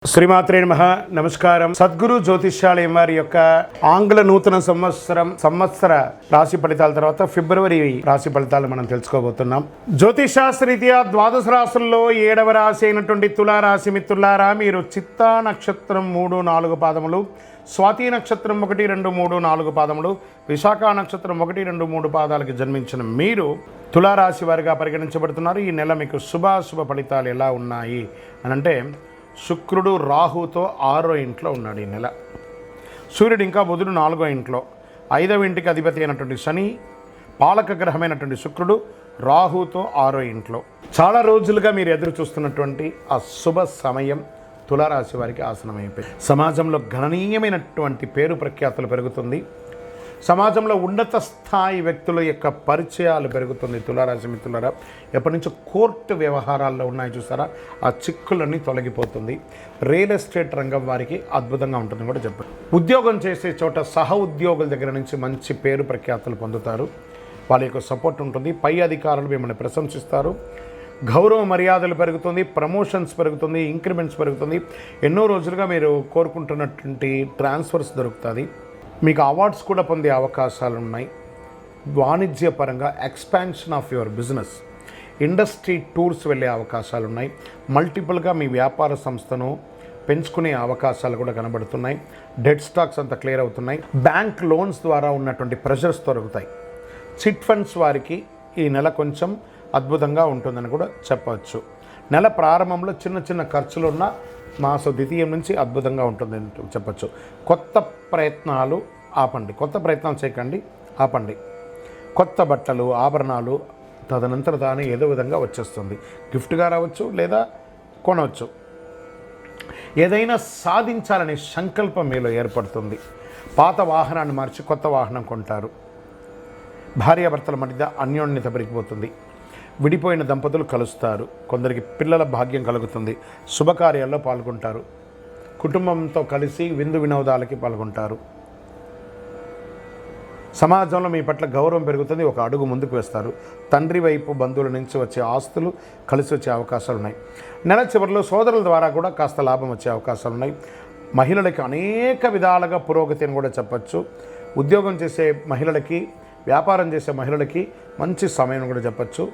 శ్రీమాత్రే నమః. నమస్కారం. సద్గురు జ్యోతిష్యాలయం వారి యొక్క ఆంగ్ల నూతన సంవత్సర రాశి ఫలితాల తర్వాత ఫిబ్రవరి రాశి ఫలితాలు మనం తెలుసుకోబోతున్నాం. జ్యోతిషాస్త్రరీత్యా ద్వాదశ రాశుల్లో 7వ రాశి అయినటువంటి తులారాశి మిత్రులారా, మీరు చిత్తా నక్షత్రం 3, 4 పాదములు, స్వాతి నక్షత్రం 1, 2, 3, 4 పాదములు, విశాఖ నక్షత్రం 1, 2, 3 పాదాలకి జన్మించిన మీరు తులారాశి వారిగా పరిగణించబడుతున్నారు. ఈ నెల మీకు శుభాశుభ ఫలితాలు ఎలా ఉన్నాయి అని అంటే, శుక్రుడు రాహుతో 6వ ఇంట్లో ఉన్నాడు ఈ నెల. సూర్యుడు ఇంకా బుధుడు 4వ ఇంట్లో, 5వ ఇంటికి అధిపతి అయినటువంటి శని, పాలక గ్రహమైనటువంటి శుక్రుడు రాహుతో 6వ ఇంట్లో. చాలా రోజులుగా మీరు ఎదురు చూస్తున్నటువంటి ఆ శుభ సమయం తులారాశి వారికి ఆసనమైపోయింది. సమాజంలో గణనీయమైనటువంటి పేరు ప్రఖ్యాతులు పెరుగుతుంది. సమాజంలో ఉన్నత స్థాయి వ్యక్తుల యొక్క పరిచయాలు పెరుగుతుంది. తులారాశి మిత్రులారా, ఎప్పటి నుంచో కోర్టు వ్యవహారాల్లో ఉన్నాయి చూసారా, ఆ చిక్కులన్నీ తొలగిపోతుంది. రియల్ ఎస్టేట్ రంగం వారికి అద్భుతంగా ఉంటుందని కూడా చెప్పారు. ఉద్యోగం చేసే చోట సహ ఉద్యోగుల దగ్గర నుంచి మంచి పేరు ప్రఖ్యాతులు పొందుతారు. వాళ్ళ యొక్క సపోర్ట్ ఉంటుంది. పై అధికారులు మిమ్మల్ని ప్రశంసిస్తారు. గౌరవ మర్యాదలు పెరుగుతుంది. ప్రమోషన్స్ పెరుగుతుంది. ఇంక్రిమెంట్స్ పెరుగుతుంది. ఎన్నో రోజులుగా మీరు కోరుకుంటున్నటువంటి ట్రాన్స్ఫర్స్ దొరుకుతుంది. మీకు అవార్డ్స్ కూడా పొందే అవకాశాలు ఉన్నాయి. వాణిజ్యపరంగా expansion of your business, industry tours వెళ్ళే అవకాశాలు ఉన్నాయి. మల్టిపుల్గా మీ వ్యాపార సంస్థను పెంచుకునే అవకాశాలు కూడా కనబడుతున్నాయి. డెడ్ స్టాక్స్ అంతా క్లియర్ అవుతున్నాయి. బ్యాంక్ లోన్స్ ద్వారా ఉన్నటువంటి ప్రెషర్స్ దొరుకుతాయి. చిట్ ఫండ్స్ వారికి ఈ నెల కొంచెం అద్భుతంగా ఉంటుందని కూడా చెప్పవచ్చు. నెల ప్రారంభంలో చిన్న చిన్న ఖర్చులున్న మాస ద్వితీయం నుంచి అద్భుతంగా ఉంటుందని చెప్పచ్చు. కొత్త ప్రయత్నాలు ఆపండి. కొత్త ప్రయత్నాలు చేయకండి, ఆపండి. కొత్త బట్టలు, ఆభరణాలు తదనంతర తానే ఏదో విధంగా వచ్చేస్తుంది. గిఫ్ట్గా రావచ్చు లేదా కొనవచ్చు. ఏదైనా సాధించాలనే సంకల్పం మీలో ఏర్పడుతుంది. పాత వాహనాన్ని మార్చి కొత్త వాహనం కొంటారు. భార్యాభర్తల మధ్య అన్యోన్యత పెరిగిపోతుంది. విడిపోయిన దంపతులు కలుస్తారు. కొందరికి పిల్లల భాగ్యం కలుగుతుంది. శుభకార్యాల్లో పాల్గొంటారు. కుటుంబంతో కలిసి విందు వినోదాలకి పాల్గొంటారు. సమాజంలో మీ పట్ల గౌరవం పెరుగుతుంది. ఒక అడుగు ముందుకు వేస్తారు. తండ్రి వైపు బంధువుల నుంచి వచ్చే ఆస్తులు కలిసి వచ్చే అవకాశాలు ఉన్నాయి. నెల చివరిలో సోదరుల ద్వారా కూడా కాస్త లాభం వచ్చే అవకాశాలు ఉన్నాయి. మహిళలకి అనేక విధాలుగా పురోగతి అని కూడా చెప్పచ్చు. ఉద్యోగం చేసే మహిళలకి, వ్యాపారం చేసే మహిళలకి మంచి సమయం కూడా చెప్పచ్చు.